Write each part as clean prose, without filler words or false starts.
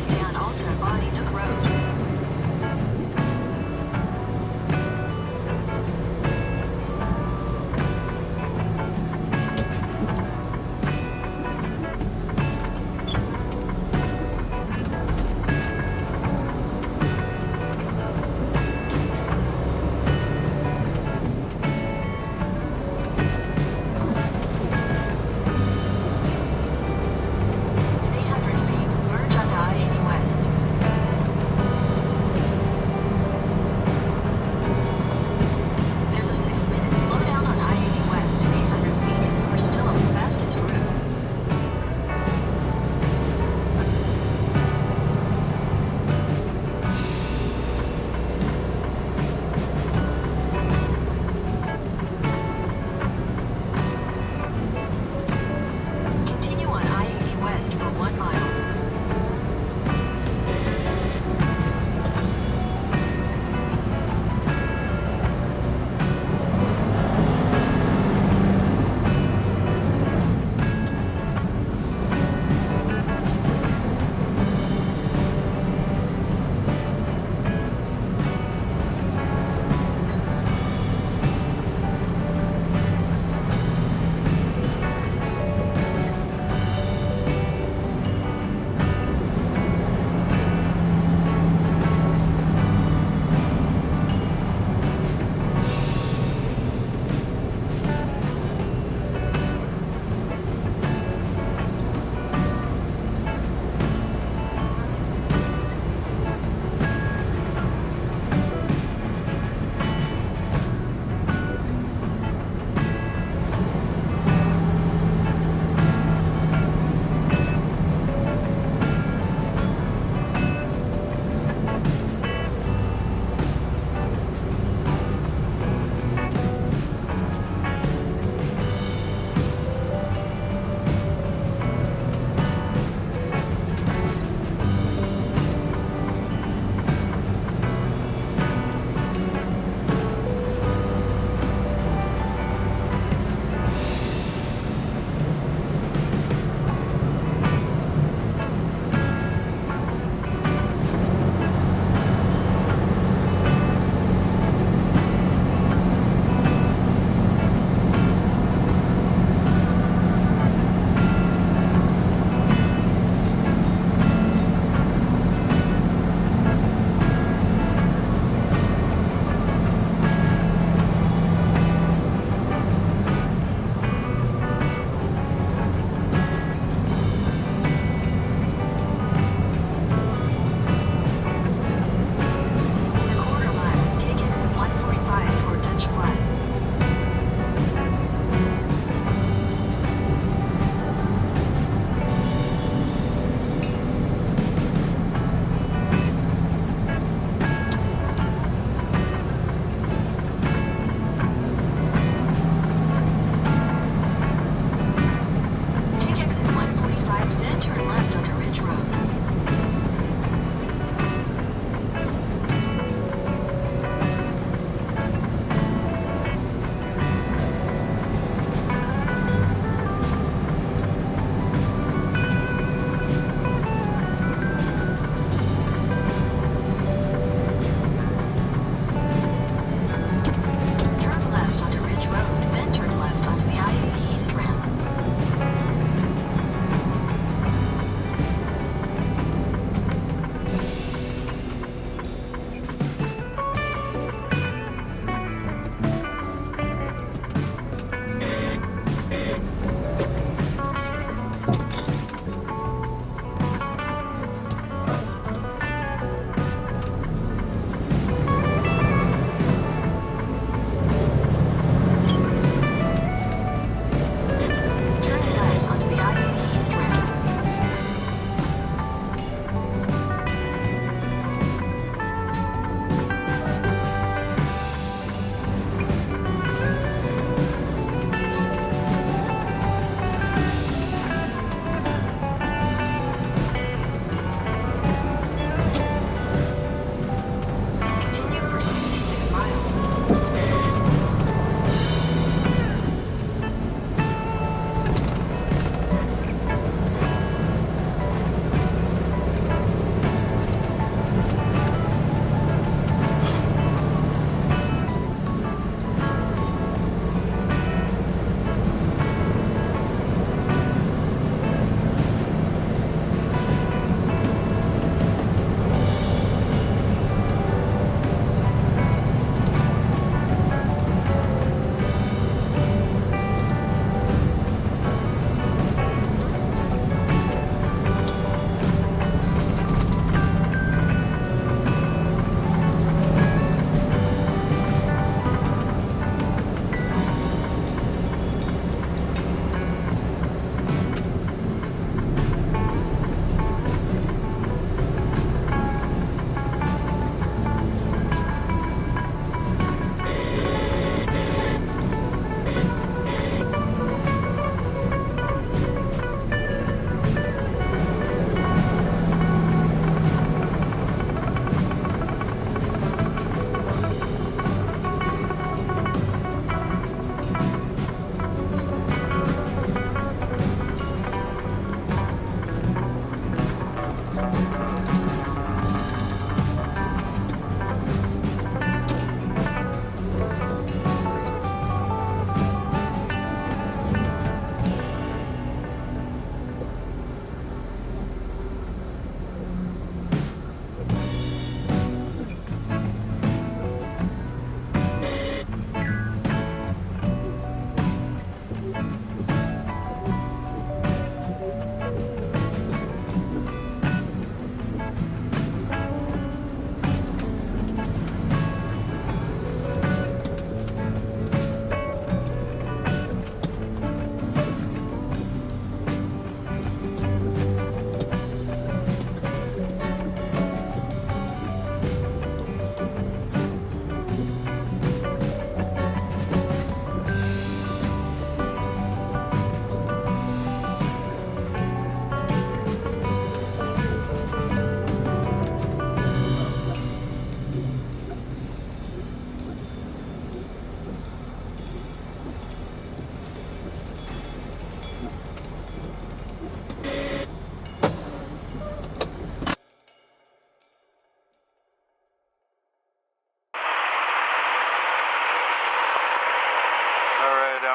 stay on Alta Body Nook Road. At 800 feet, merge onto I-80 West.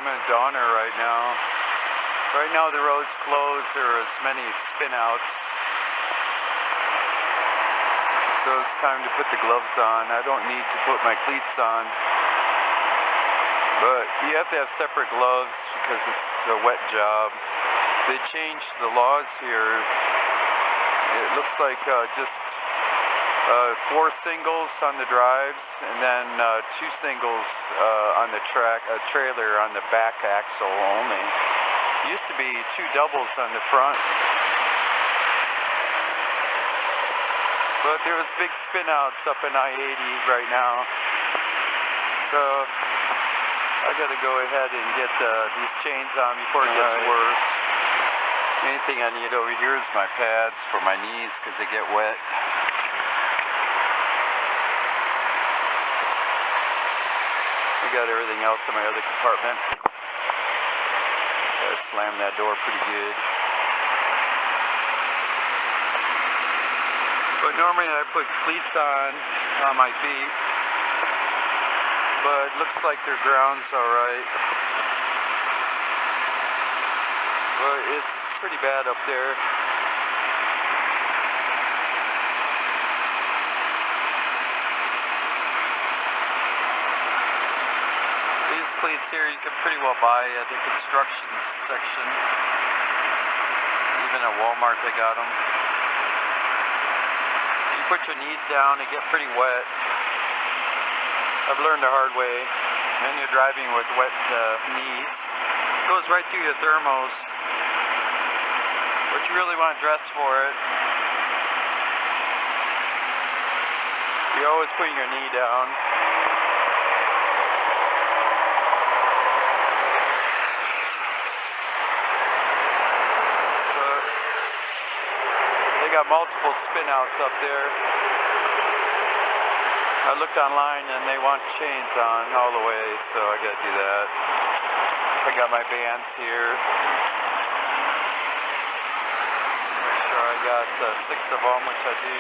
I'm in Donner right now. Right now the road's closed. There are as many spin-outs. So it's time to put the gloves on. I don't need to put my cleats on. But you have to have separate gloves because it's a wet job. They changed the laws here. It looks like just 4 singles on the drives and then 2 singles on the trailer on the back axle only. It used to be 2 doubles on the front. But there was big spin-outs up in I-80 right now. So I gotta go ahead and get these chains on before it gets worse. Main thing I need over here is my pads for my knees because they get wet. I got everything else in my other compartment. Gotta slam that door pretty good. But normally I put cleats on my feet. But it looks like their ground's alright. But it's pretty bad up there. These cleats here you can pretty well buy at the construction section. Even at Walmart they got them. You put your knees down and get pretty wet. I've learned the hard way. When you're driving with wet knees, it goes right through your thermals. But you really want to dress for it. You're always putting your knee down. But they got multiple spin-outs up there. I looked online and they want chains on all the way, so I gotta do that. I got my bands here. Make sure I got 6 of them, which I do.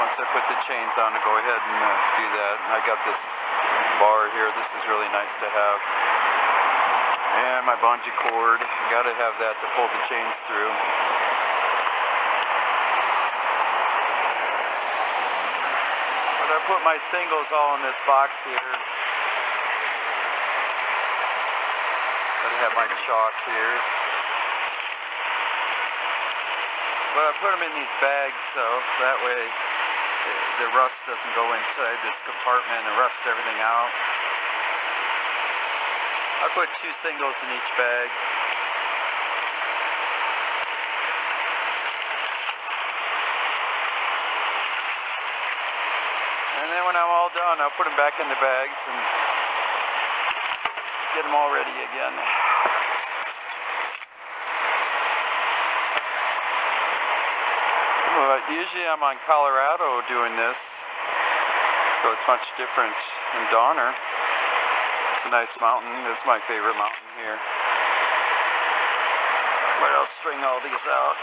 Once I put the chains on, to go ahead and do that. And I got this bar here. This is really nice to have. And my bungee cord. Gotta have that to pull the chains through. I put my singles all in this box here. Gotta have my chalk here. But I put them in these bags so that way the rust doesn't go inside this compartment and rust everything out. I put 2 singles in each bag. And then when I'm all done, I'll put them back in the bags and get them all ready again. But usually I'm on Colorado doing this, so it's much different in Donner. It's a nice mountain. This is my favorite mountain here. But I'll string all these out.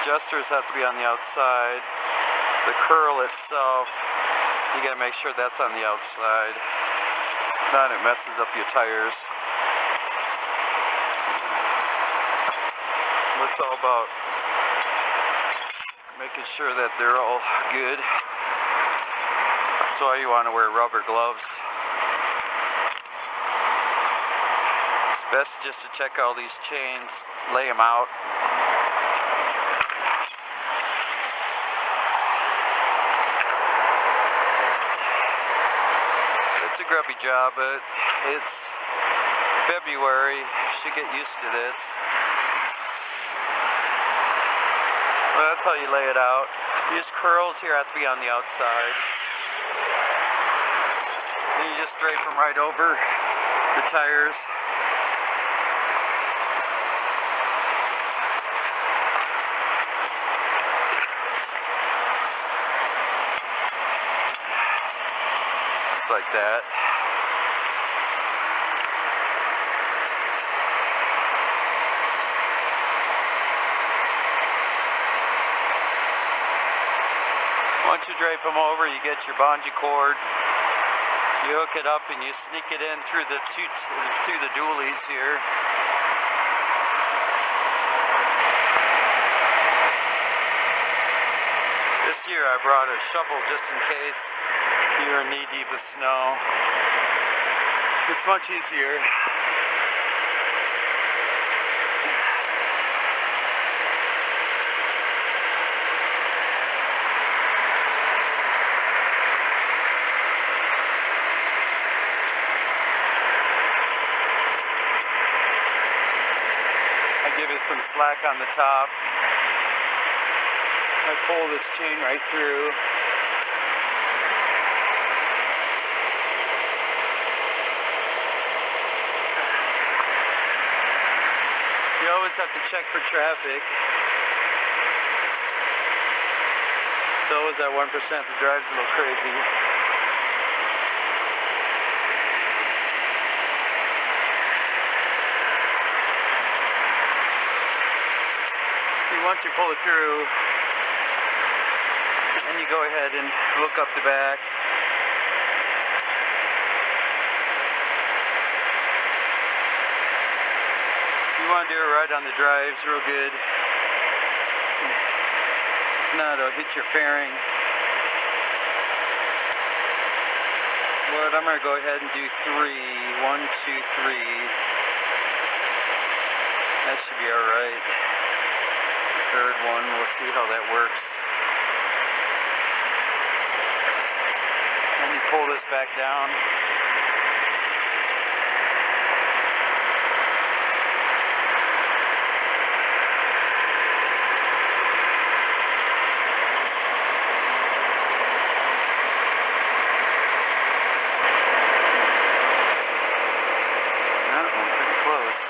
Adjusters have to be on the outside. The curl itself, you gotta make sure that's on the outside. If not, it messes up your tires. It's all about making sure that they're all good. That's why you want to wear rubber gloves. It's best just to check all these chains, lay them out. It's a grubby job, but it's February. You should get used to this. Well, that's how you lay it out. These curls here have to be on the outside. Then you just drape them right over the tires. Just like that. Once you drape them over, you get your bungee cord. You hook it up and you sneak it in through the dualies here. This year I brought a shovel just in case you're knee deep of snow. It's much easier. Give it some slack on the top. I pull this chain right through. You always have to check for traffic. So is that 1% that drives a little crazy. Once you pull it through, and you go ahead and hook up the back. You want to do it right on the drives, real good. If not, it'll hit your fairing. But I'm going to go ahead and do 3. 1, 2, 3. That should be alright. Third one, we'll see how that works. And you pull this back down. That one's pretty close.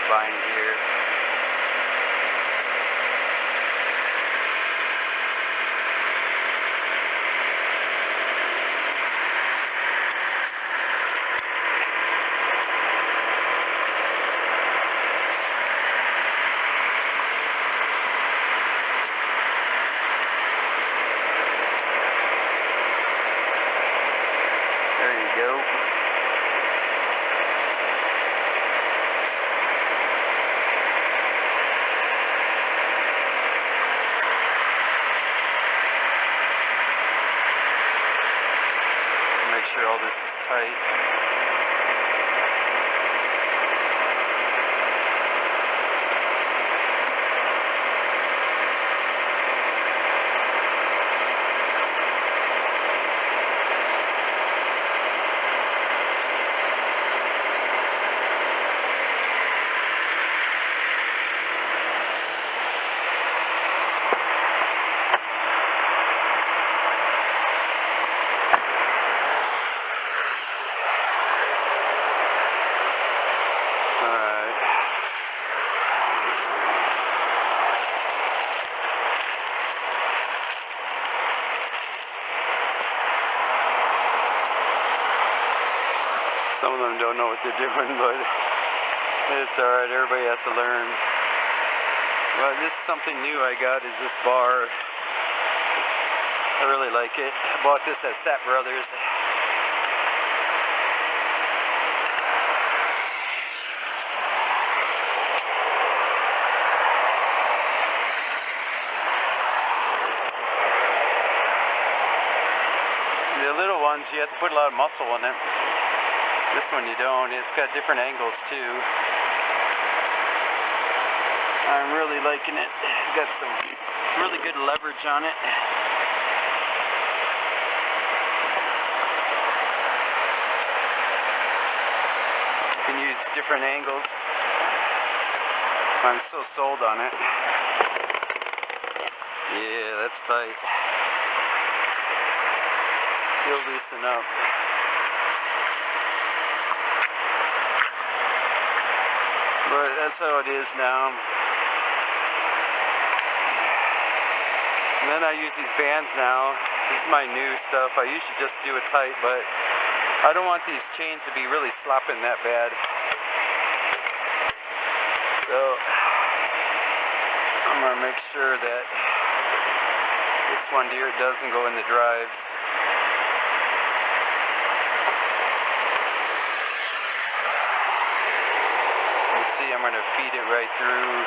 Bind here. There you go. Make sure all this is tight. Some of them don't know what they're doing, but it's alright, everybody has to learn. Well, this is something new I got, is this bar. I really like it. I bought this at Sat Brothers. The little ones, you have to put a lot of muscle in it. This one you don't. It's got different angles too. I'm really liking it. Got some really good leverage on it. You can use different angles. I'm so sold on it. Yeah, that's tight. He'll loosen up. But that's how it is now. And then I use these bands now. This is my new stuff. I usually just do it tight, but I don't want these chains to be really slopping that bad. So I'm gonna make sure that this one here doesn't go in the drives. You see, I'm gonna feed it right through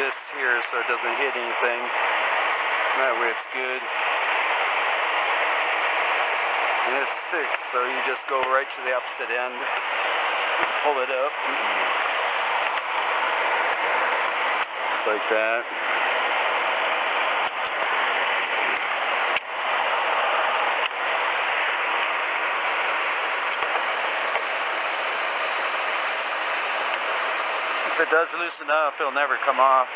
this here so it doesn't hit anything. That way it's good. And it's 6, so you just go right to the opposite end, pull it up, just like that. If it does loosen up, it'll never come off.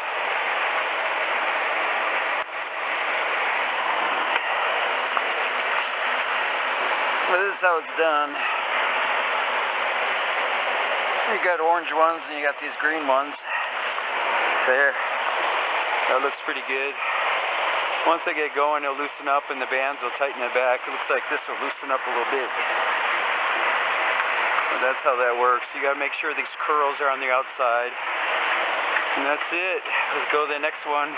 Well, this is how it's done. You got orange ones and you got these green ones. There. That looks pretty good. Once they get going, it'll loosen up and the bands will tighten it back. It looks like this will loosen up a little bit. But that's how that works. You gotta make sure these curls are on the outside. And that's it. Let's go to the next one.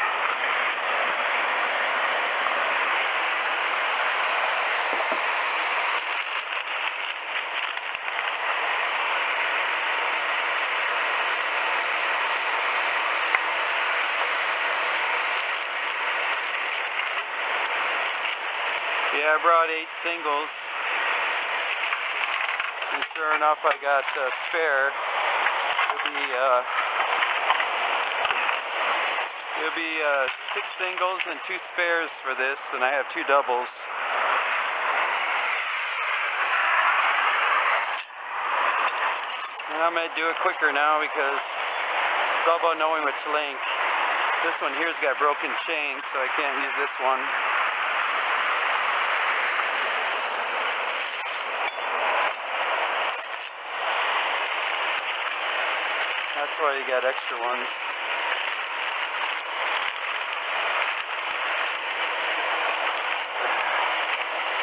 Yeah, I brought 8 singles, and sure enough I got a spare. It'll be 6 singles and 2 spares for this, and I have 2 doubles. And I'm going to do it quicker now because it's all about knowing which link. This one here's got broken chains, so I can't use this one. That's why you got extra ones.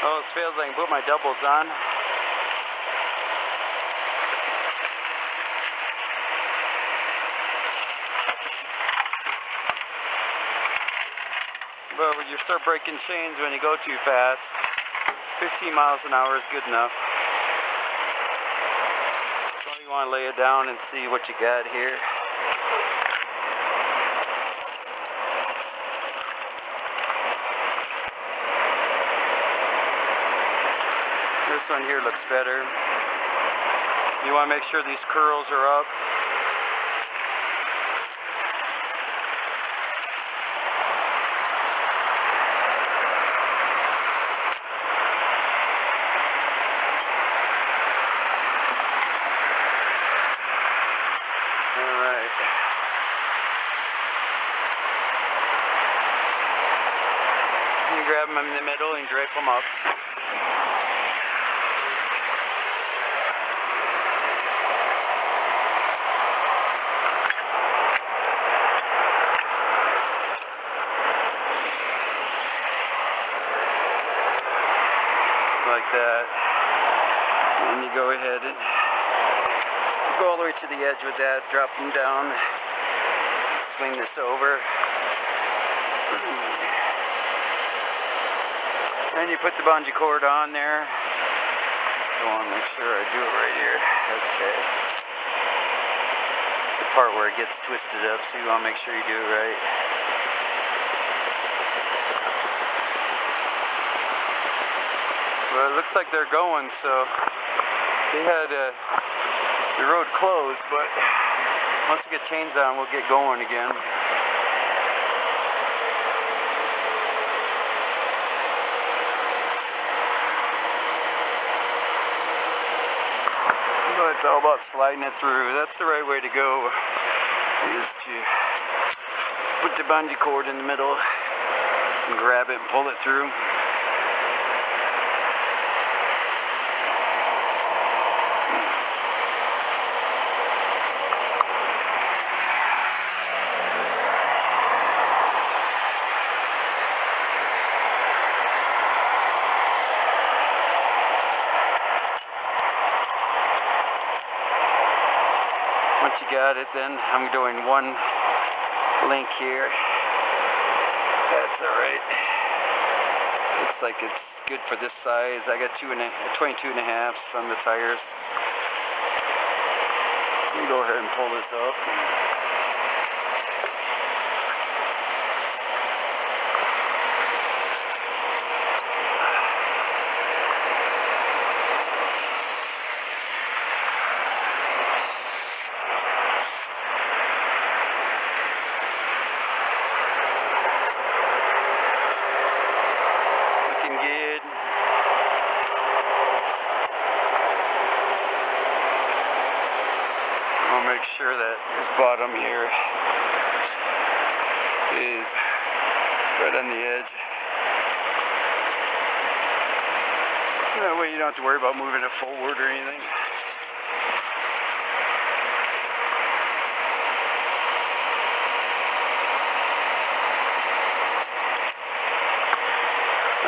Oh, this feels like I can put my doubles on. But when you start breaking chains when you go too fast, 15 miles an hour is good enough. So you want to lay it down and see what you got here. This one here looks better. You want to make sure these curls are up. Alright. You grab them in the middle and drape them up. Like that, and you go ahead and go all the way to the edge with that, drop them down, swing this over, and you put the bungee cord on there. I want to make sure I do it right here. Okay, it's the part where it gets twisted up, so you want to make sure you do it right. Well, it looks like they're going, so they had the road closed, but once we get chains on, we'll get going again. But it's all about sliding it through. That's the right way to go, is to put the bungee cord in the middle and grab it and pull it through. got it, then I'm doing one link here. That's alright. Looks like it's good for this size. I got 22.5 on the tires. Let me go ahead and pull this up. Looking good. I'll make sure that this bottom here is right on the edge. That way you don't have to worry about moving it forward or anything.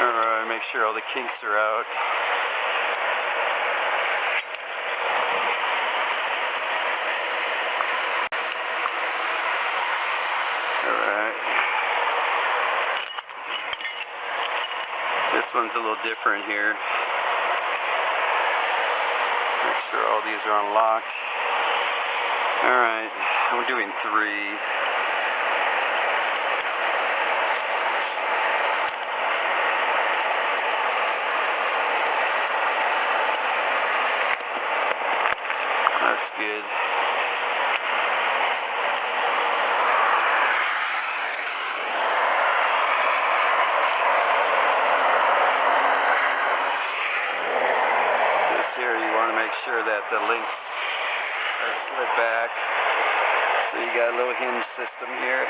Alright, make sure all the kinks are out. Alright. This one's a little different here. Make sure all these are unlocked. Alright, I'm doing 3. That's good. This here, you want to make sure that the links are slid back. So you got a little hinge system here.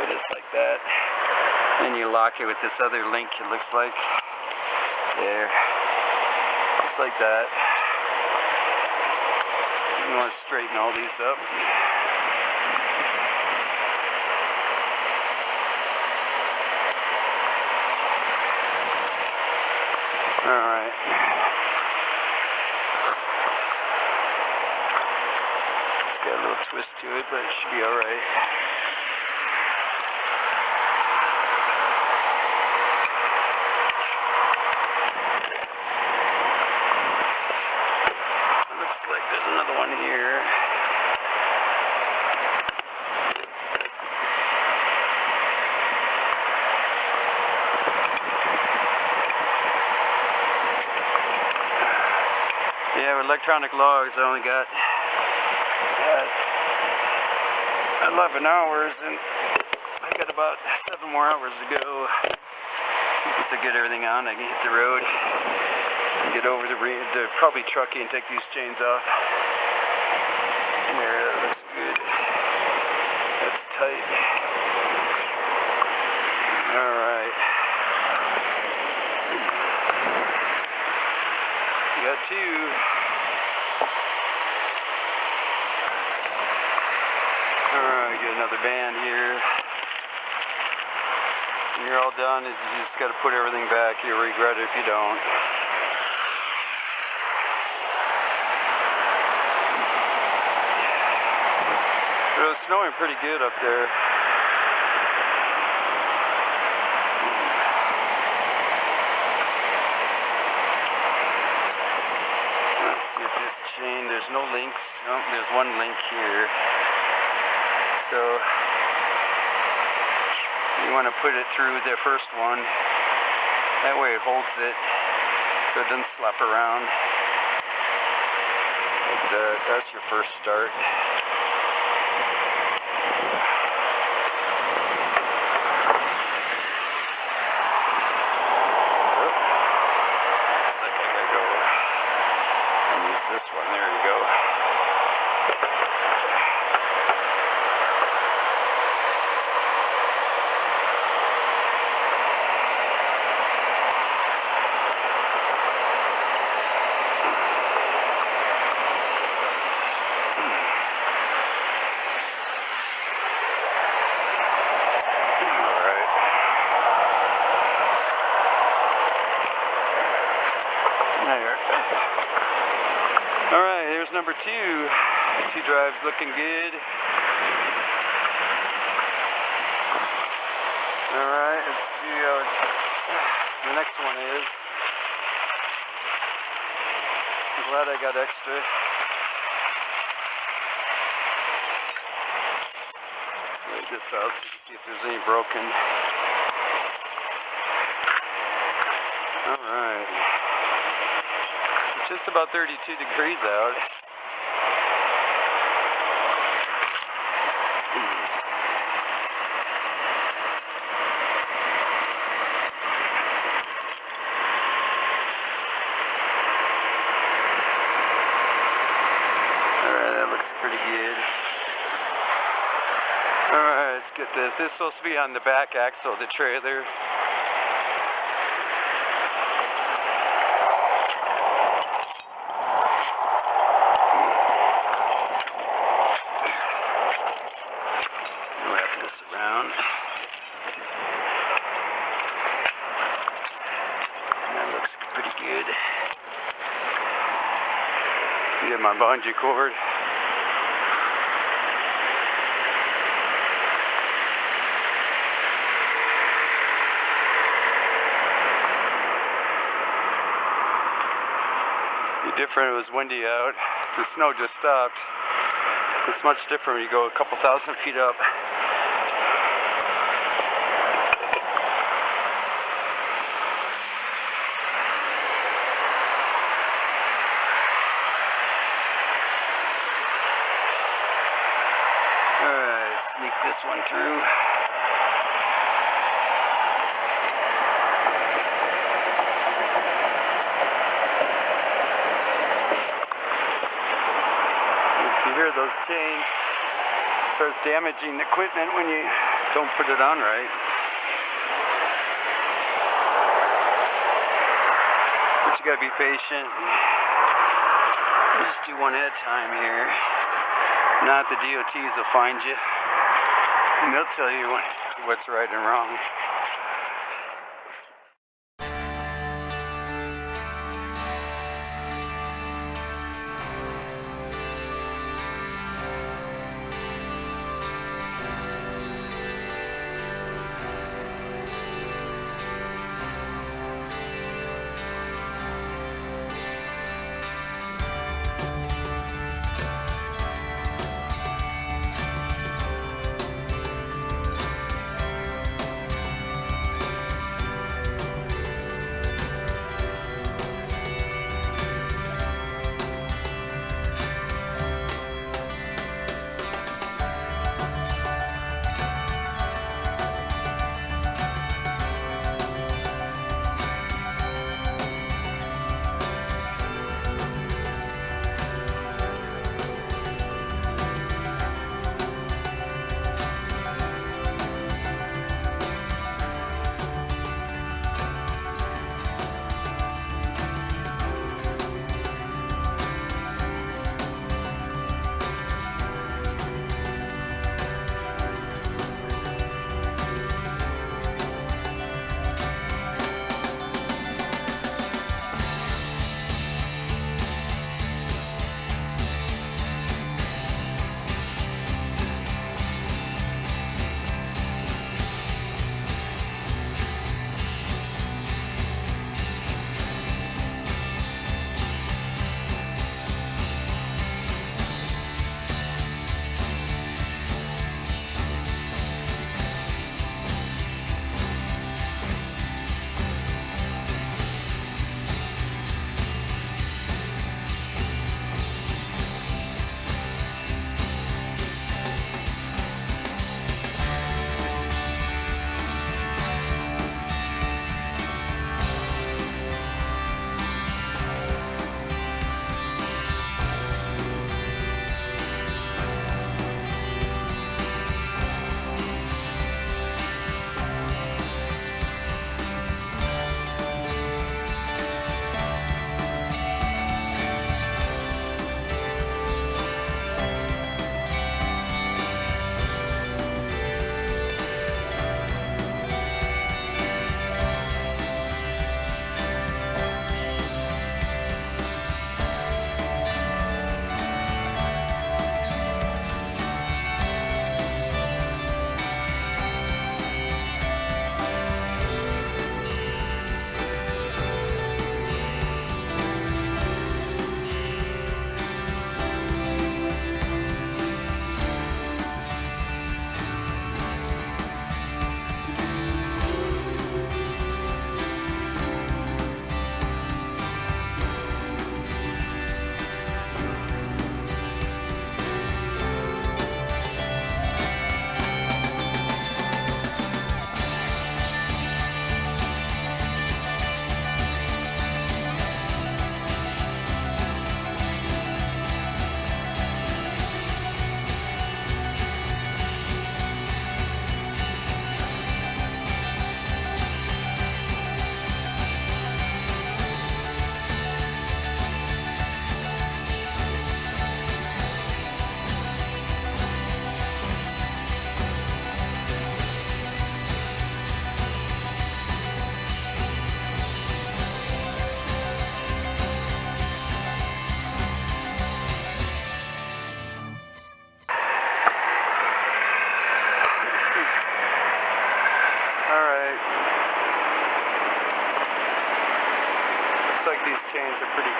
Just like that. Then you lock it with this other link, it looks like. There. Just like that. You want to straighten all these up. Alright. It's got a little twist to it, but it should be alright. Looks like there's another one here. Yeah, with electronic logs, I only got 11 hours, and I got about 7 more hours to go. Once I get everything on, I can hit the road and get over the probably trucking and take these chains off. There, that looks good. That's tight. Alright. Got 2. Alright, get another band here. When you're all done, you just got to put everything back. You'll regret it if you don't. But it was snowing pretty good up there. Let's see if this chain, there's no links. Oh, there's one link here. So you want to put it through the first one. That way it holds it so it doesn't slap around. But, that's your first start. Looks like I gotta go and use this one. There you go. number 2. 2 drives looking good. Alright, let's see how the next one is. I'm glad I got extra. Lay this out so you can see if there's any broken. Alright. It's just about 32 degrees out. Pretty good. Alright, let's get this. This is supposed to be on the back axle of the trailer. Wrap this around. That looks pretty good. Get my bungee cord. Different, it was windy out. The snow just stopped. It's much different when you go a couple thousand feet up. Alright, sneak this one through. Hear those chains, starts damaging the equipment when you don't put it on right. But you gotta be patient. Just do one at a time here. Not the DOTs will find you, and they'll tell you what's right and wrong.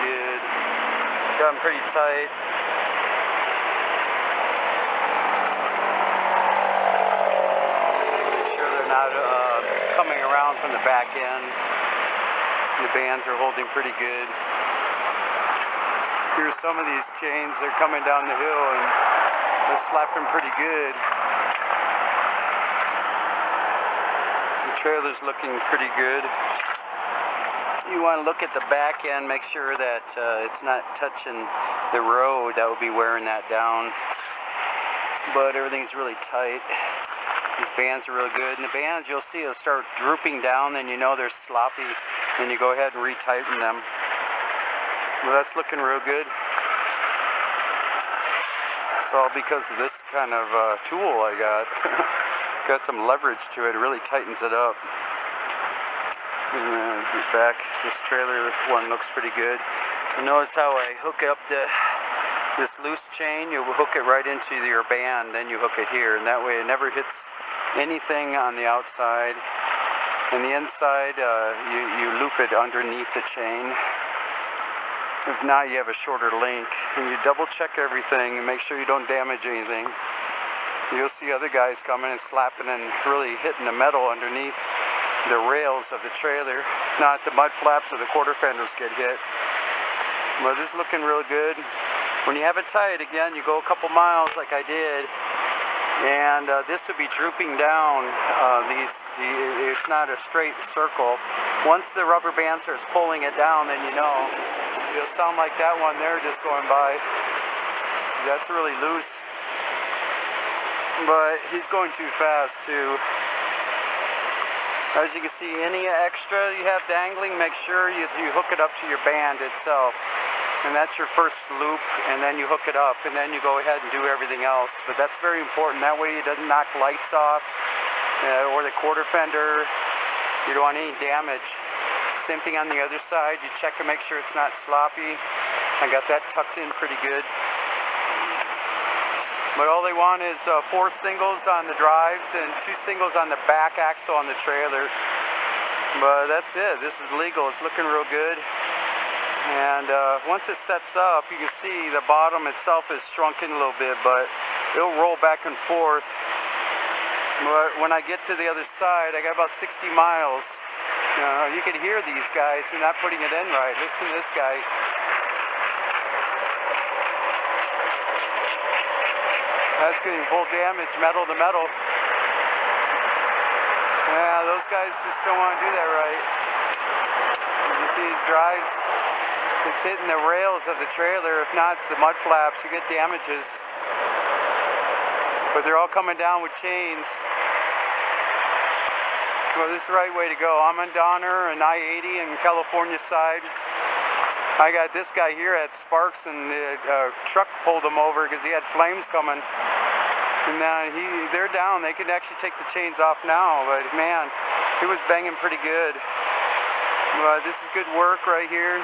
good. Got them pretty tight. Make sure they're not coming around from the back end. The bands are holding pretty good. Here's some of these chains, they're coming down the hill and they're slapping pretty good. The trailer's looking pretty good. You want to look at the back end, make sure that it's not touching the road. That would be wearing that down. But everything's really tight. These bands are really good. And the bands, you'll see, will start drooping down, then you know they're sloppy. Then you go ahead and retighten them. Well, that's looking real good. It's all because of this kind of tool I got. Got some leverage to it. It really tightens it up. Get back. This trailer one looks pretty good. You notice how I hook up this loose chain. You hook it right into your band, then you hook it here, and that way it never hits anything on the outside. And the inside, you loop it underneath the chain. If not, you have a shorter link. And you double check everything and make sure you don't damage anything. You'll see other guys coming and slapping and really hitting the metal underneath the rails of the trailer. Not the mud flaps or the quarter fenders get hit. But this is looking real good. When you have it tight, again, you go a couple miles like I did, and this would be drooping down. It's not a straight circle. Once the rubber band starts pulling it down, then you know. It'll sound like that one there just going by. That's really loose. But he's going too fast too. As you can see, any extra you have dangling, make sure you hook it up to your band itself. And that's your first loop, and then you hook it up, and then you go ahead and do everything else. But that's very important. That way it doesn't knock lights off, or the quarter fender. You don't want any damage. Same thing on the other side. You check and make sure it's not sloppy. I got that tucked in pretty good. But all they want is 4 singles on the drives and 2 singles on the back axle on the trailer. But that's it. This is legal. It's looking real good. And once it sets up, you can see the bottom itself is shrunken a little bit, but it'll roll back and forth. But when I get to the other side, I got about 60 miles. You can hear these guys who are not putting it in right. Listen to this guy. That's getting full damage, metal to metal. Yeah, those guys just don't want to do that right. You can see these drives. It's hitting the rails of the trailer. If not, it's the mud flaps. You get damages. But they're all coming down with chains. Well, this is the right way to go. I'm on Donner and I-80 in California side. I got this guy here at Sparks, and the truck pulled him over because he had flames coming. And they're down. They can actually take the chains off now, but man, he was banging pretty good. This is good work right here.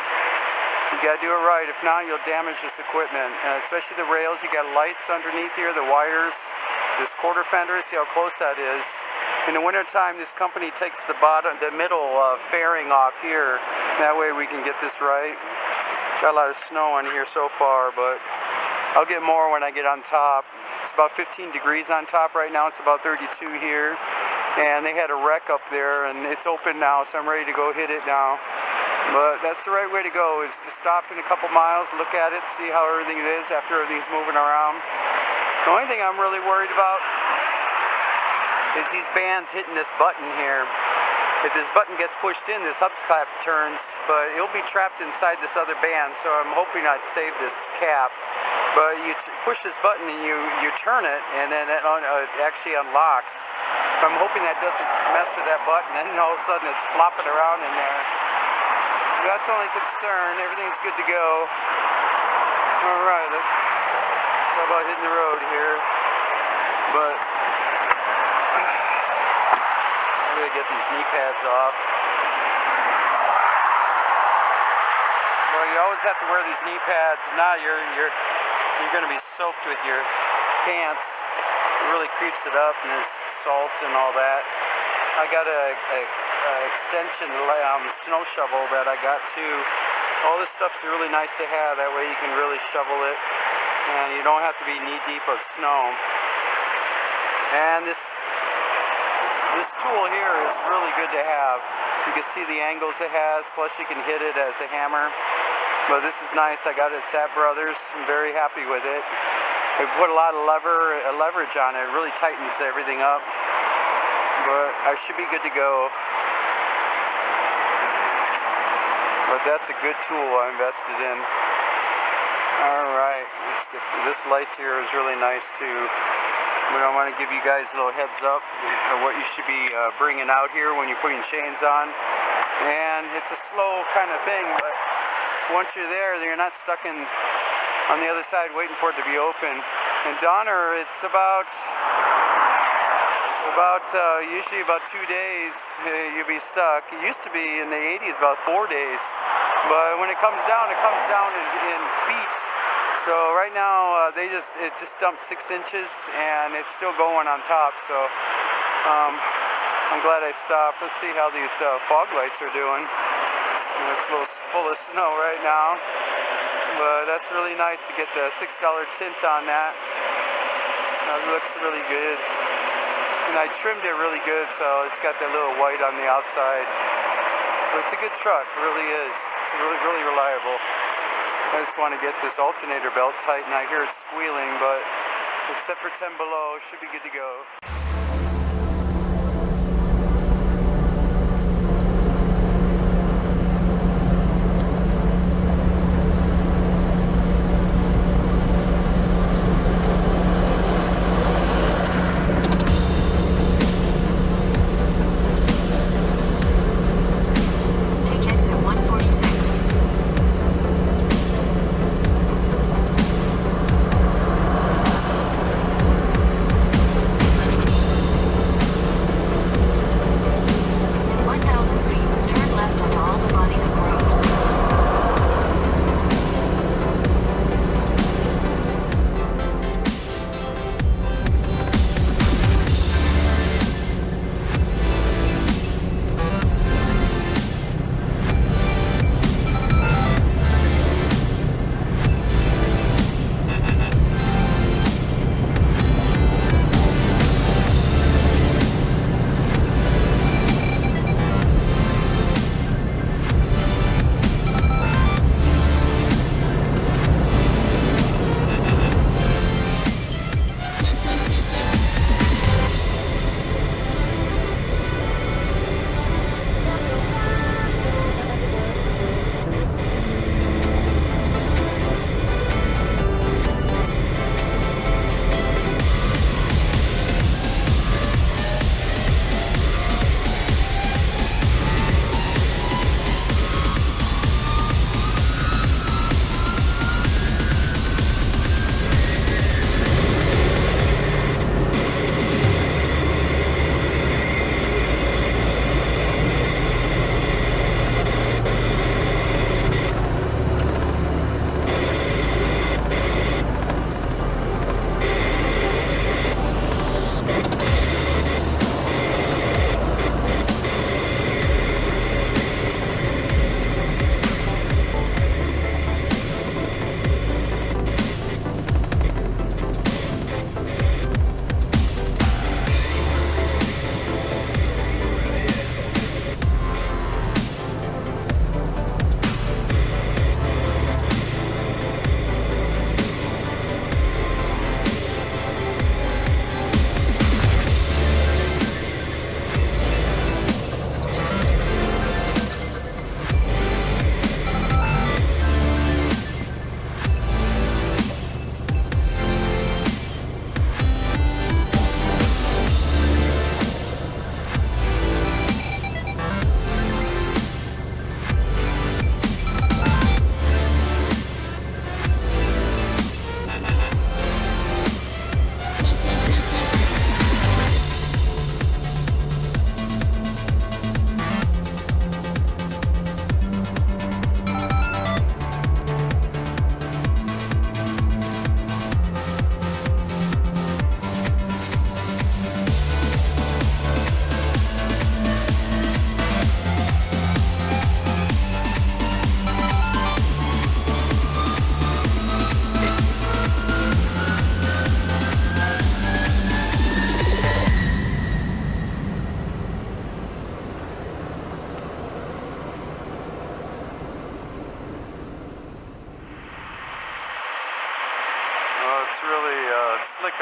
You gotta do it right. If not, you'll damage this equipment, especially the rails. You got lights underneath here, the wires, this quarter fender. See how close that is. In the wintertime, this company takes the middle fairing off here. That way we can get this right. Got a lot of snow on here so far, but I'll get more when I get on top. It's about 15 degrees on top right now. It's about 32 here. And they had a wreck up there, and it's open now, so I'm ready to go hit it now. But that's the right way to go, is to stop in a couple miles, look at it, see how everything is after everything's moving around. The only thing I'm really worried about is these bands hitting this button here. If this button gets pushed in, this hubcap turns, but it'll be trapped inside this other band, so I'm hoping I'd save this cap. But you push this button and you turn it, and then it actually unlocks. So I'm hoping that doesn't mess with that button, and then all of a sudden it's flopping around in there. That's the only concern. Everything's good to go. Alright, it's all about hitting the road here. But I'm going to get these knee pads off. Well, you always have to wear these knee pads. If not, you're going to be soaked with your pants. It really creeps it up, and there's salt and all that. I got a extension snow shovel that I got too. All this stuff's really nice to have. That way you can really shovel it, and you don't have to be knee deep of snow. And this tool here is really good to have. You can see the angles it has, plus you can hit it as a hammer. But this is nice. I got it at Sap Brothers. I'm very happy with it. They put a lot of leverage on it. It really tightens everything up. But I should be good to go. But that's a good tool I invested in. Alright, let's get this light here is really nice too. But I want to give you guys a little heads up of what you should be bringing out here when you're putting chains on. And it's a slow kind of thing, but once you're there, you're not stuck on the other side waiting for it to be open. In Donner, it's usually about 2 days you'll be stuck. It used to be in the 80s about 4 days, but when it comes down in feet. So right now it just dumped 6 inches and it's still going on top. So I'm glad I stopped. Let's see how these fog lights are doing. It's a little full of snow right now, but that's really nice to get the $6 tint on that. It looks really good. And I trimmed it really good, so it's got that little white on the outside. But it's a good truck, it really is. It's really, really reliable. I just want to get this alternator belt tightened. I hear it squealing, but except for 10 below, it should be good to go.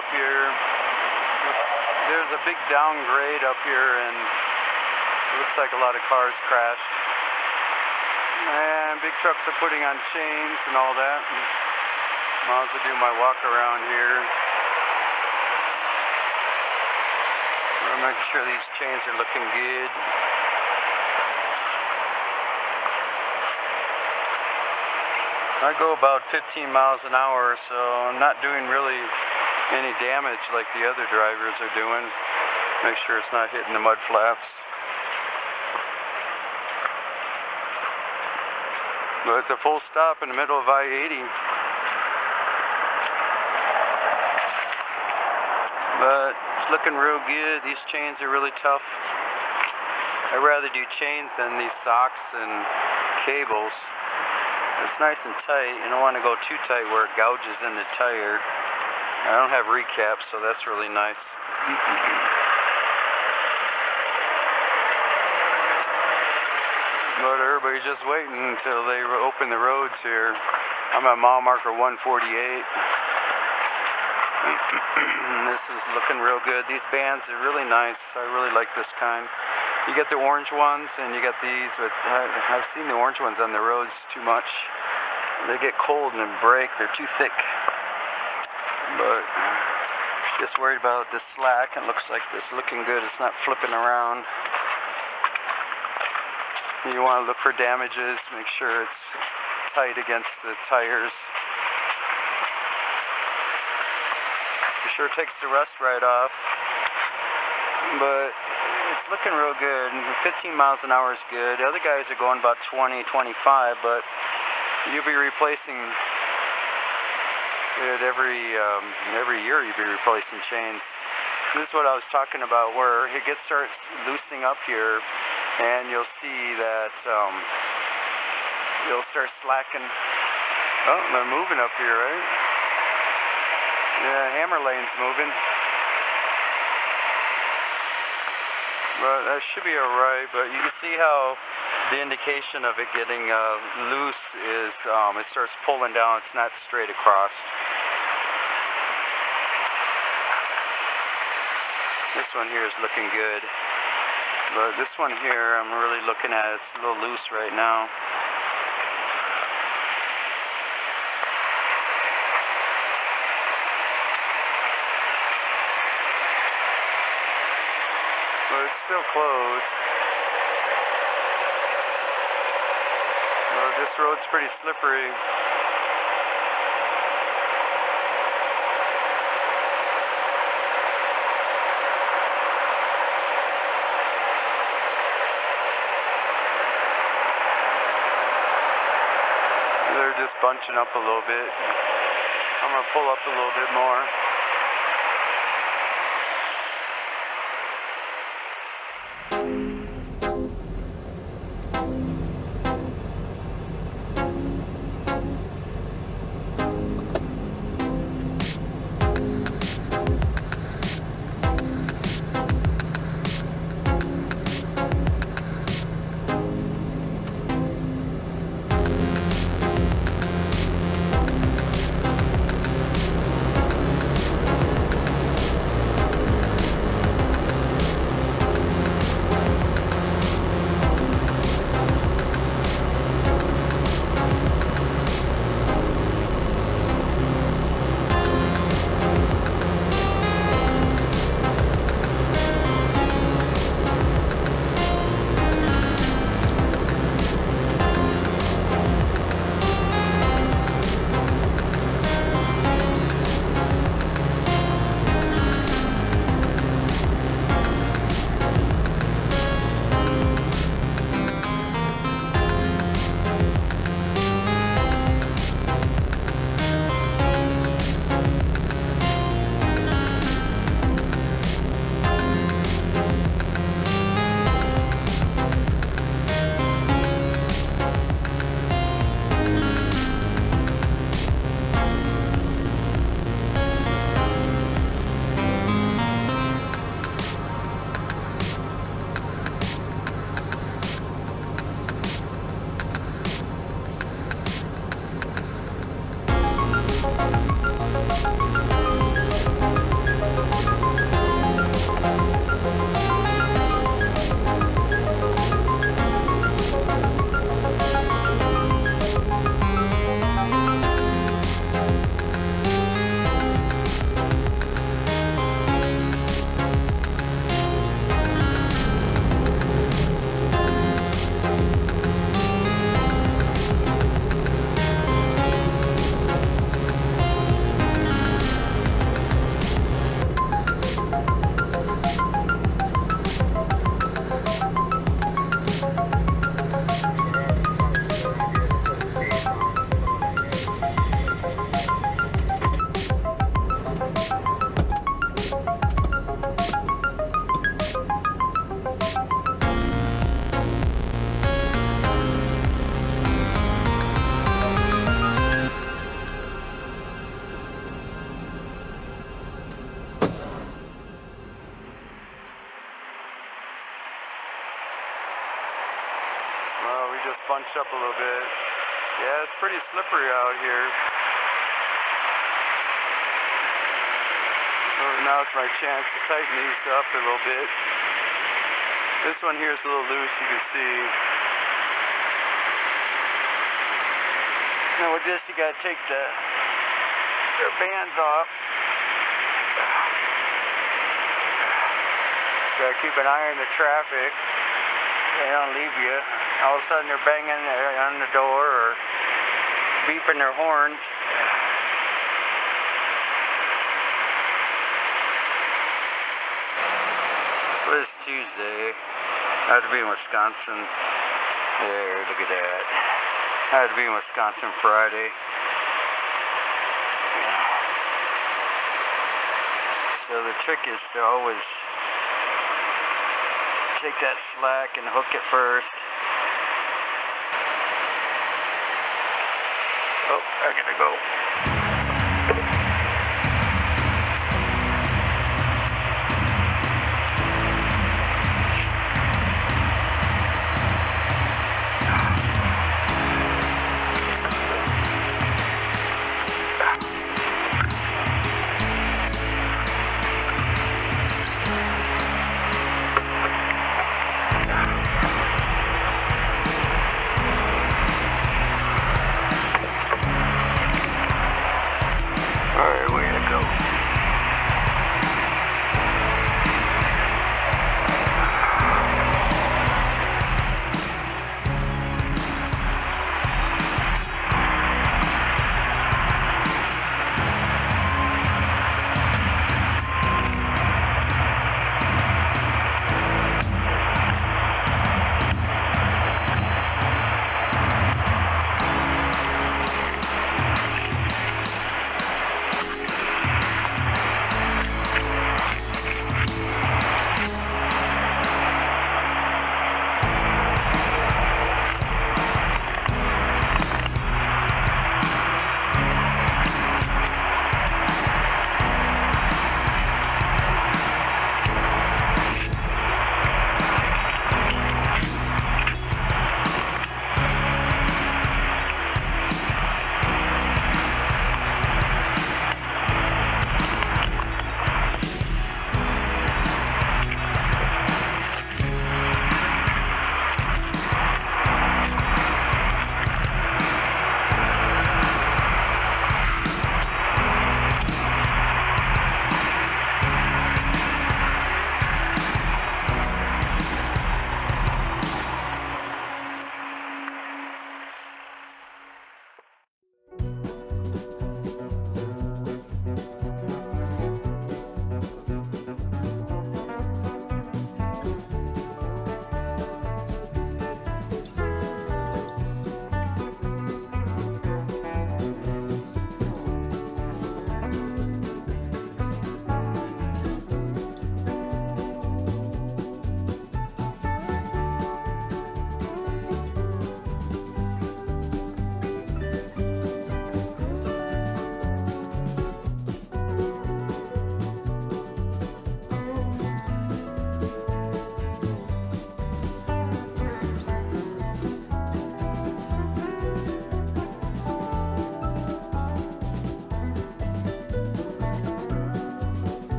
up here. There's a big downgrade up here, and it looks like a lot of cars crashed. And big trucks are putting on chains and all that. Might as well do my walk around here. I'm making sure these chains are looking good. I go about 15 miles an hour, so I'm not doing really any damage like the other drivers are doing. Make sure it's not hitting the mud flaps. But it's a full stop in the middle of I-80. But it's looking real good. These chains are really tough. I'd rather do chains than these socks and cables. It's nice and tight. You don't want to go too tight where it gouges in the tire. I don't have recaps, so that's really nice. But everybody's just waiting until they open the roads here. I'm at mile marker 148. This is looking real good. These bands are really nice. I really like this kind. You get the orange ones and you get these, but I've seen the orange ones on the roads too much. They get cold and break. They're too thick. But just worried about this slack. It looks like it's looking good. It's not flipping around. You want to look for damages. Make sure it's tight against the tires. It sure takes the rust right off. But it's looking real good. 15 miles an hour is good. The other guys are going about 20, 25, but you'll be replacing it every year. You'll be replacing chains. This is what I was talking about, where it starts loosening up here, and you'll see that you'll start slacking. Oh, they're moving up here, right? Yeah, hammer lane's moving. But that should be alright, but you can see how the indication of it getting loose is it starts pulling down. It's not straight across. This one here is looking good, but this one here I'm really looking at, it's a little loose right now. But it's still closed. Well, this road's pretty slippery. They're just bunching up a little bit. I'm gonna pull up a little bit more. bunched up a little bit. Yeah, it's pretty slippery out here. So now's my chance to tighten these up a little bit. This one here is a little loose, you can see. Now with this, you gotta take the bands off. Gotta keep an eye on the traffic. They don't leave you. All of a sudden they're banging on the door or beeping their horns. Well, it's Tuesday. I have to be in Wisconsin. There, look at that. I have to be in Wisconsin Friday. So the trick is to always take that slack and hook it first. Oh, I gotta go.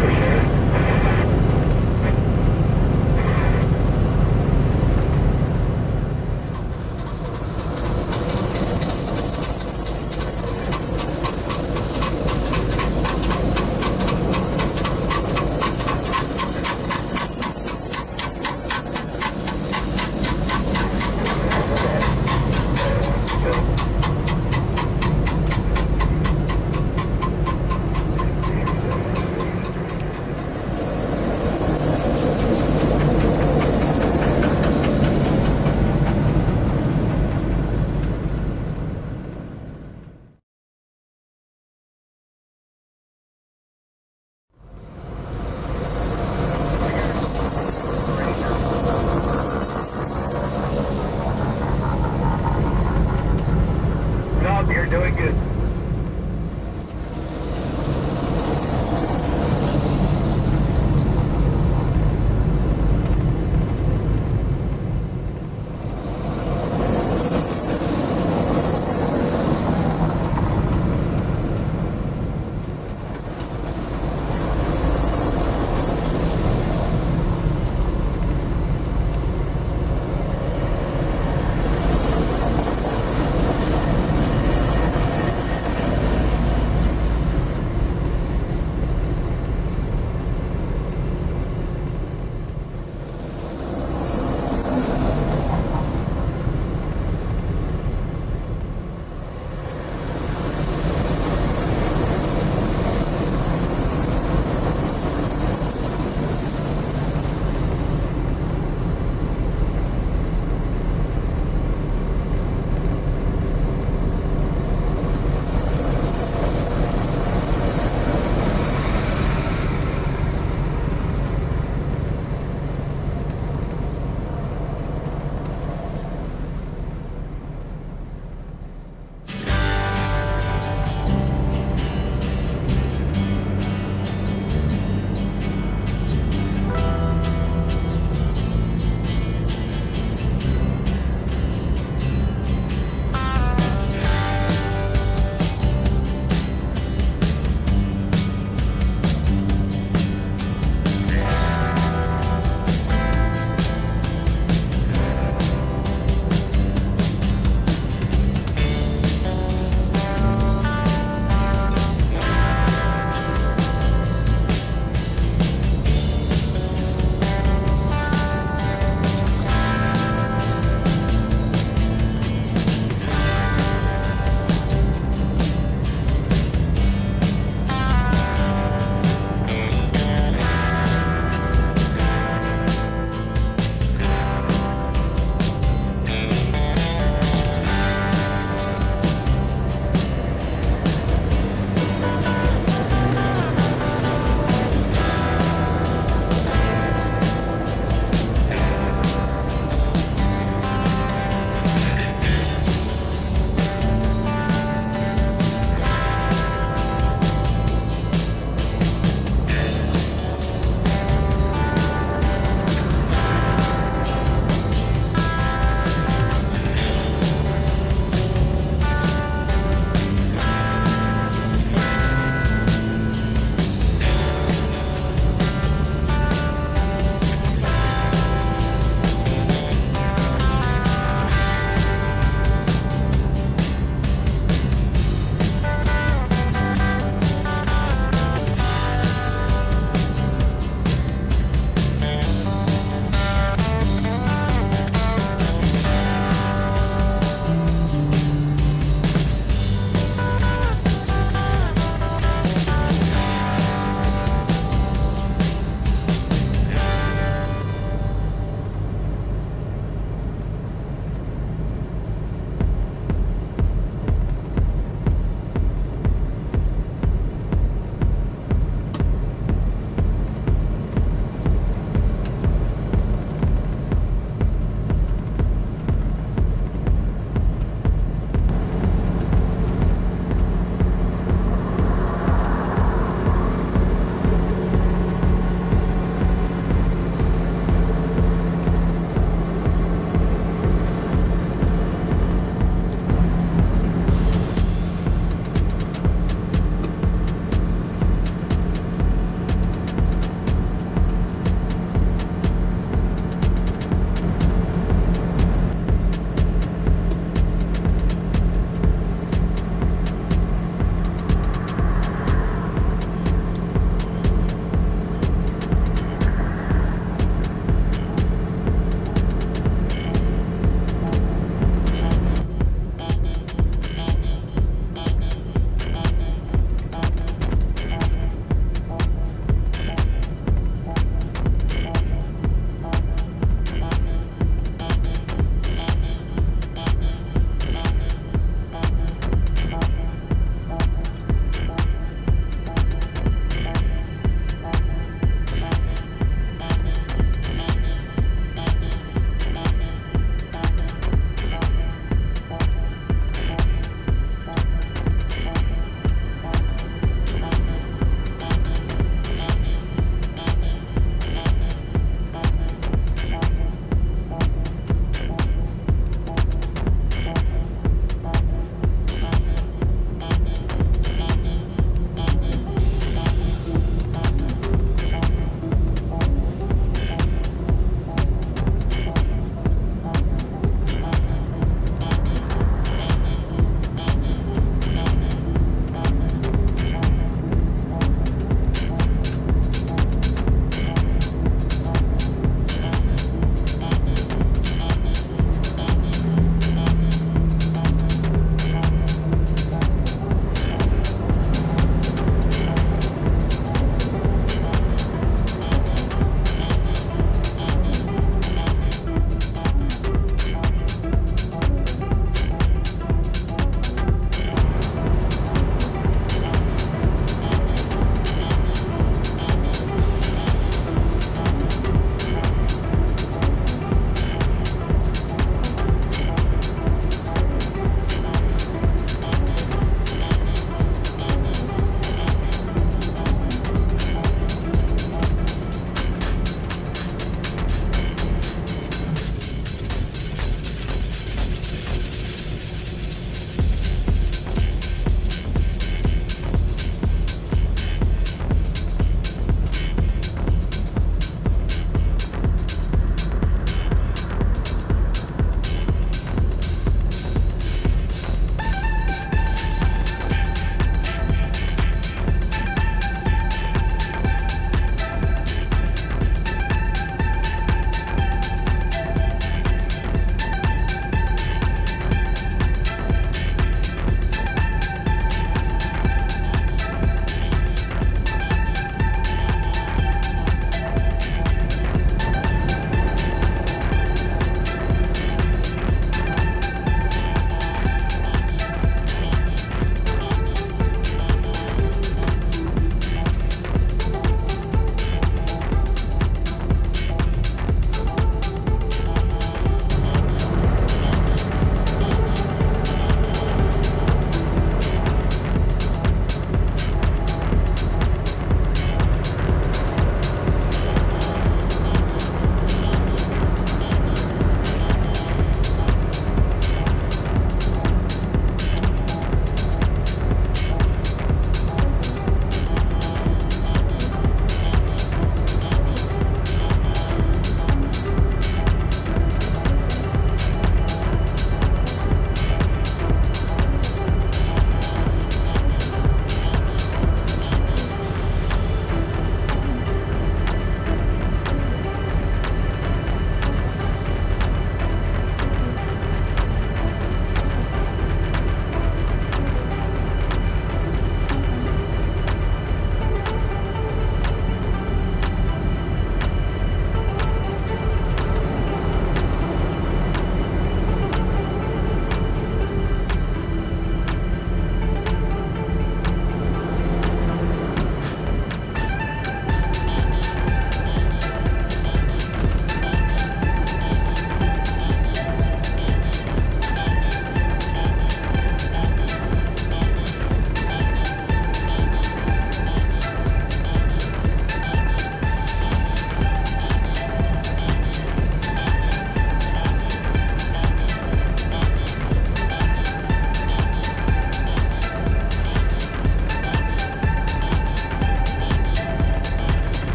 for sure.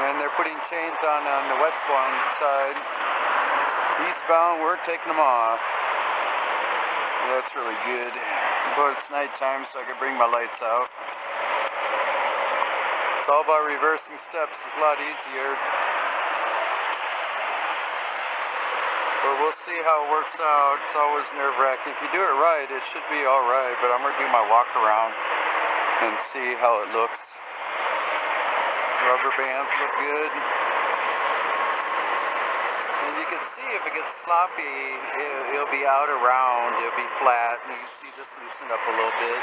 And they're putting chains on the westbound side. Eastbound, we're taking them off. That's really good. But it's nighttime, so I can bring my lights out. It's all about reversing steps. It's a lot easier. But we'll see how it works out. It's always nerve-wracking. If you do it right, it should be alright. But I'm going to do my walk around and see how it looks. Rubber bands look good. And you can see if it gets sloppy, it'll be out around, it'll be flat, and you can see this loosen up a little bit.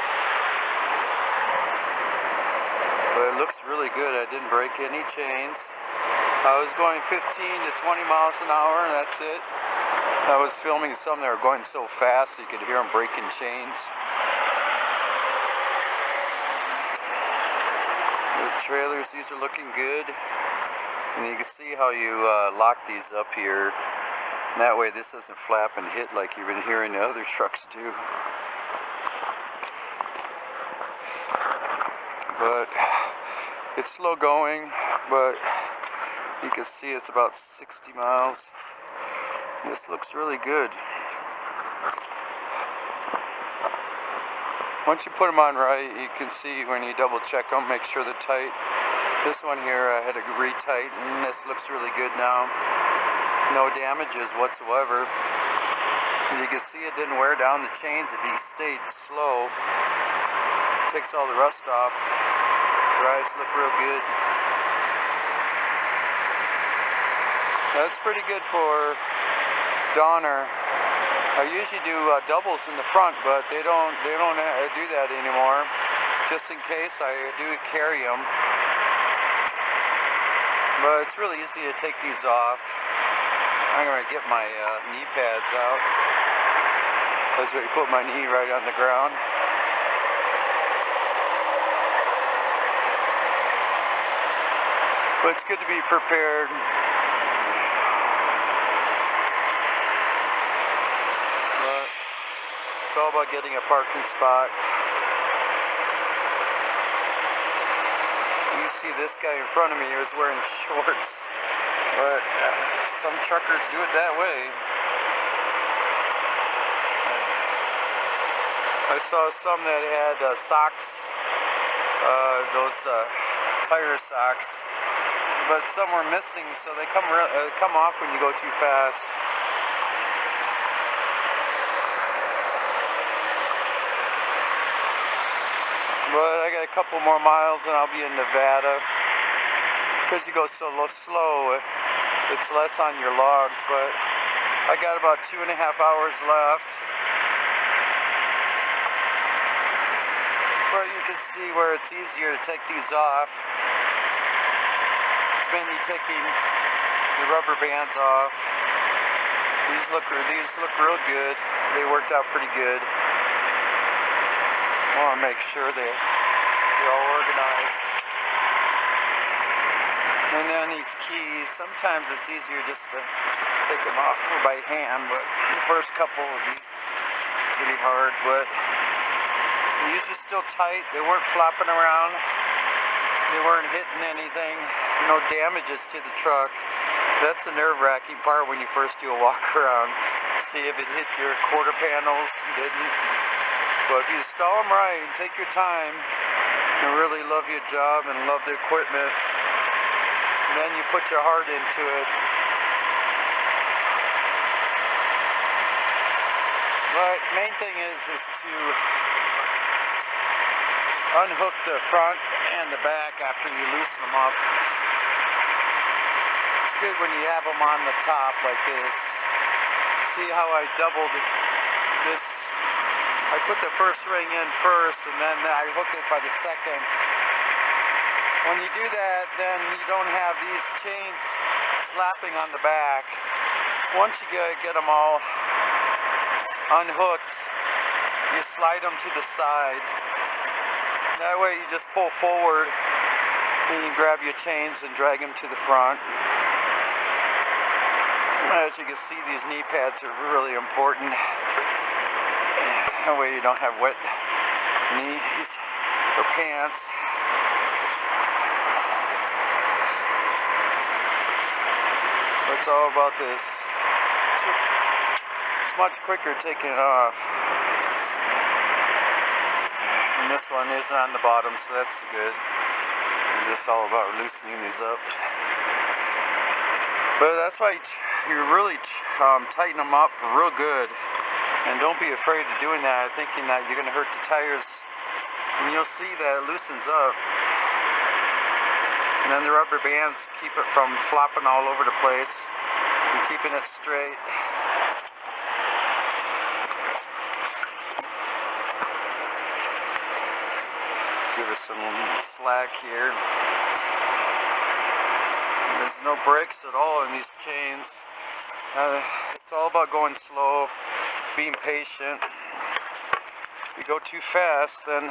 But it looks really good. I didn't break any chains. I was going 15 to 20 miles an hour, and that's it. I was filming some that were going so fast you could hear them breaking chains. The trailers, these are looking good. And you can see how you lock these up here. And that way this doesn't flap and hit like you've been hearing the other trucks do. But it's slow going, but you can see it's about 60 miles. This looks really good. Once you put them on right, you can see when you double check them, make sure they're tight. This one here I had to retighten. This looks really good now. No damages whatsoever. And you can see it didn't wear down the chains if you stayed slow. Takes all the rust off. Drives look real good. That's pretty good for Donner. I usually do doubles in the front, but they don't do that anymore. Just in case, I do carry them. But it's really easy to take these off. I'm going to get my knee pads out. I was going to put my knee right on the ground. But it's good to be prepared. But it's all about getting a parking spot. You see this guy in front of me is wearing shorts. But some truckers do it that way. I saw some that had socks, those tire socks. But some were missing, so they come off when you go too fast. But I got a couple more miles and I'll be in Nevada. Because you go so slow, it's less on your logs. But I got about 2.5 hours left. But you can see where it's easier to take these off. Mainly taking the rubber bands off. These look real good. They worked out pretty good. I want to make sure they're all organized. And then these keys, sometimes it's easier just to take them off by hand, but the first couple would be pretty hard. But these are still tight. They weren't flopping around. They weren't hitting anything. No damages to the truck. That's the nerve-wracking part when you first do a walk around. See if it hit your quarter panels. It didn't. But if you install them right and take your time and really love your job and love the equipment, and then you put your heart into it. But main thing is to unhook the front and the back after you loosen them up. It's good when you have them on the top like this. See how I doubled this? I put the first ring in first and then I hook it by the second. When you do that, then you don't have these chains slapping on the back. Once you get them all unhooked, you slide them to the side. That way you just pull forward and you grab your chains and drag them to the front. As you can see, these knee pads are really important. That way you don't have wet knees or pants. It's all about this. It's much quicker taking it off. And this one isn't on the bottom, so that's good. It's just all about loosening these up. But that's why you really tighten them up real good. And don't be afraid of doing that, thinking that you're going to hurt the tires. And you'll see that it loosens up. And then the rubber bands keep it from flopping all over the place and keeping it straight. Give us some slack here. And there's no brakes at all in these chains. It's all about going slow, being patient. If you go too fast, then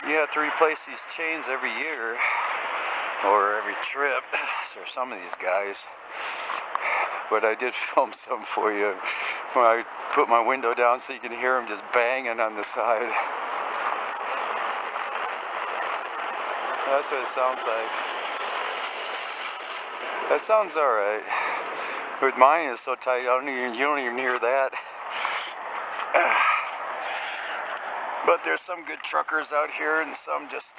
you have to replace these chains every year. Or every trip, or some of these guys. But I did film some for you when I put my window down so you can hear them just banging on the side. That's what it sounds like. That sounds alright. But mine is so tight, you don't even hear that. But there's some good truckers out here and some just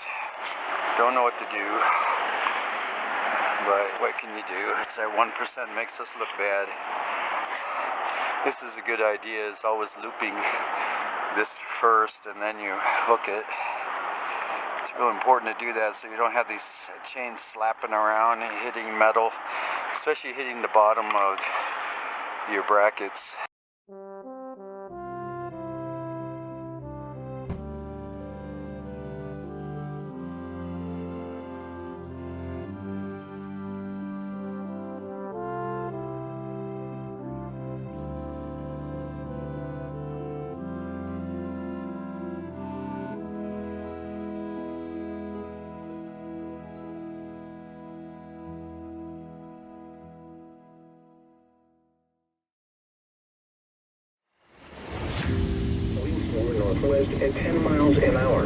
don't know what to do. But what can you do? It's that 1% makes us look bad. This is a good idea, is always looping this first and then you hook it. It's real important to do that so you don't have these chains slapping around and hitting metal, especially hitting the bottom of your brackets. Northwest at 10 miles an hour.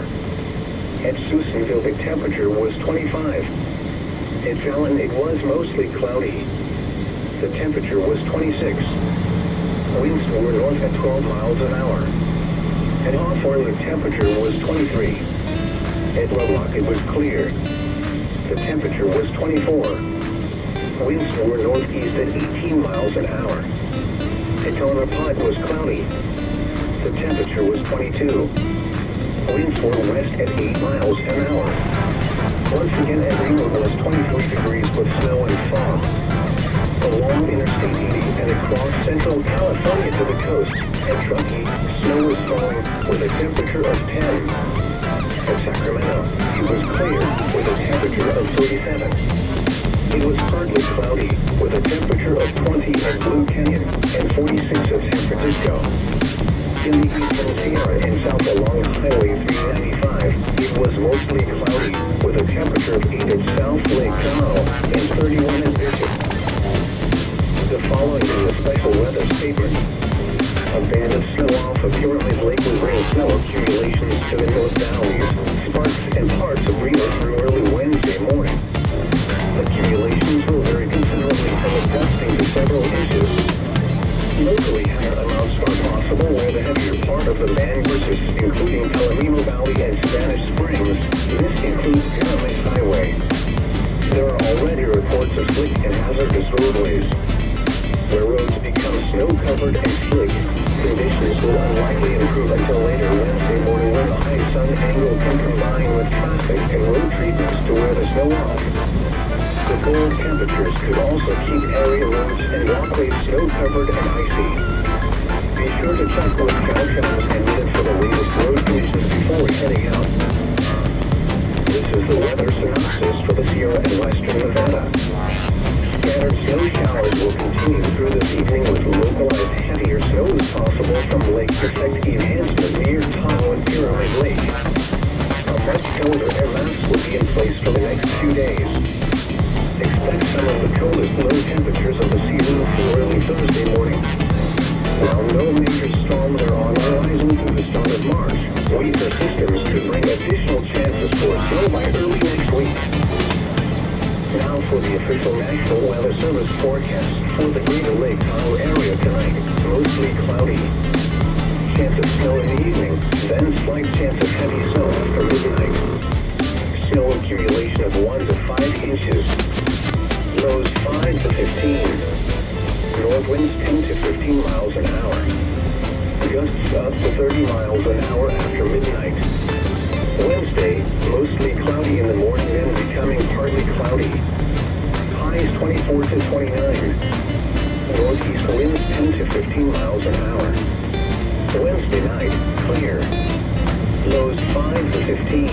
At Susanville, the temperature was 25. At Fallon, it was mostly cloudy. The temperature was 26. Winds were north at 12 miles an hour. At Hawthorne, the temperature was 23. At Lovelock, it was clear. The temperature was 24. Winds were northeast at 18 miles an hour. At Tonopah, it was cloudy. The temperature was 22. Winds were west at 8 miles an hour. Once again, at Greenwood was 23 degrees with snow and fog. Along Interstate 80 and across central California to the coast, at Truckee, snow was falling with a temperature of 10. At Sacramento, it was clear with a temperature of 37. It was partly cloudy with a temperature of 20 at Blue Canyon and 46 at San Francisco. In the eastern Sierra and south along Highway 395, it was mostly cloudy with a temperature of 8 at South Lake Tahoe and 31 at Bishop. The following is a special weather statement. A band of snow off of Pyramid Lake will bring snow accumulations to the North Valleys, Sparks, and parts of Reno through early Wednesday morning. Accumulations will vary considerably from a dusting to several inches. Locally, higher amounts are possible where the heavier part of the band versus including Palomino Valley and Spanish Springs. This includes Pyramid Highway. There are already reports of slick and hazardous roadways. Where roads become snow-covered and slick, conditions will unlikely improve until later Wednesday morning when the high sun angle can combine with traffic and road treatments to wear the snow off. The cold temperatures could also keep area roads and walkways snow-covered and icy. Be sure to check with Caltrans and Unit for the latest road conditions before heading out. This is the weather synopsis for the Sierra and Western Nevada. Scattered snow showers will continue through this evening with localized heavier snows possible from Lake Effect enhancement near Tahoe and Pyramid Lake. A much colder air mass will be in place for the next 2 days. Expect some of the coldest low temperatures of the season through early Thursday morning. While no major storms are on the horizon through the start of March, Weckesser systems could bring additional chances for snow by early next week. Now for the official National Weather Service forecast for the Greater Lake Tahoe area tonight. Mostly cloudy. Chance of snow in the evening, then slight chance of heavy snow after midnight. Snow accumulation of 1 to 5 inches. Lows 5 to 15. North winds 10 to 15 miles an hour. Gusts up to 30 miles an hour after midnight. Wednesday, mostly cloudy in the morning, then becoming partly cloudy. Highs 24 to 29. Northeast winds 10 to 15 miles an hour. Wednesday night, clear. Lows 5 to 15.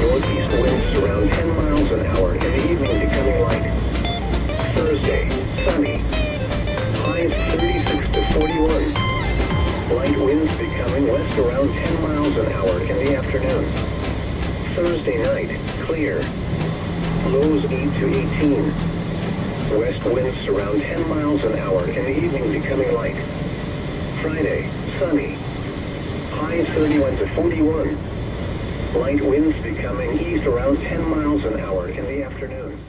Northeast winds around 10 miles an hour, in the evening becoming light. Thursday, sunny. Highs 36 to 41. Light winds becoming west around 10 miles an hour in the afternoon. Thursday night, clear. Lows 8 to 18. West winds around 10 miles an hour in the evening becoming light. Friday, sunny. Highs 31 to 41. Light winds becoming east around 10 miles an hour in the afternoon.